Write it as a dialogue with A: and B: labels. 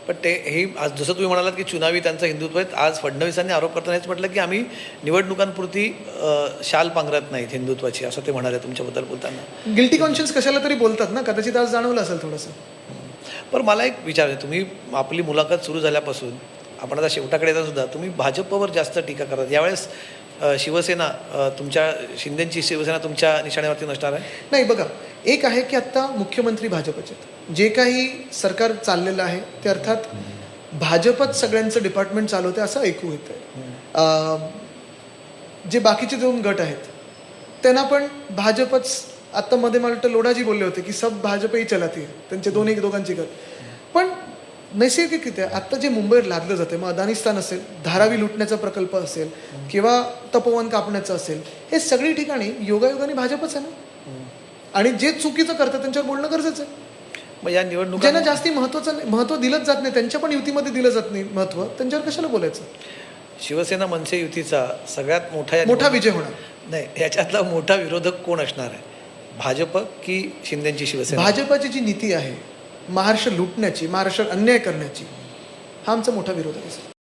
A: पण ते हे आज जसं तुम्ही म्हणालात की चुनावी त्यांचं हिंदुत्व आहेत, आज फडणवीसांनी आरोप करताना हेच म्हटलं की आम्ही निवडणुकांपुरती शाल पांघरत नाहीत हिंदुत्वाची, असं ते म्हणाले तुमच्याबद्दल बोलताना.
B: गिल्टी कॉन्शियन्स कशाला तरी बोलतात ना, कदाचित आज जाणवलं असेल थोडंसं.
A: पण मला एक विचार आहे, तुम्ही आपली मुलाखत सुरू झाल्यापासून आपण आता शेवटाकडे येता सुद्धा तुम्ही भाजपवर जास्त टीका करतात. यावेळेस शिवसेना तुमच्या शिंदेची शिवसेना तुमच्या निशाण्यावरती नसणार आहे?
B: नाही बघा, एक आहे की आत्ता मुख्यमंत्री भाजपचे आहेत. जे काही सरकार चाललेलं आहे ते अर्थात भाजपच सगळ्यांचं डिपार्टमेंट चालवते असं ऐकू येतं. जे बाकीचे 2 गट आहेत त्यांना पण भाजपच, आत्ता मध्ये मला वाटतं लोढाजी बोलले होते की सब भाजपही चलाती आहे, त्यांचे दोघांची गट. पण नैसर्गिकरित्या आत्ता जे मुंबईवर लादलं जाते, मग अदानिस्तान असेल, धारावी लुटण्याचा प्रकल्प असेल किंवा तपोवन कापण्याचं असेल, हे सगळी ठिकाणी योगायोगाने भाजपच आहे ना. आणि जे चुकीचं करतात त्यांच्यावर बोलणं गरजेचं आहे.
A: मग या निवडणुका
B: ज्यांना जास्ती महत्त्व दिलंच जात नाही, त्यांच्या पण युतीमध्ये दिलं जात नाही महत्त्व, त्यांच्यावर कशाला बोलायचं.
A: शिवसेना मनसे युतीचा सगळ्यात
B: मोठा विजय होणार
A: नाही, याच्यातला मोठा विरोधक कोण असणार आहे, भाजप की शिंदेची शिवसेना?
B: भाजपची जी नीती आहे महाराष्ट्र लुटण्याची, महाराष्ट्रात अन्याय करण्याची, हा आमचा मोठा विरोधक आहे.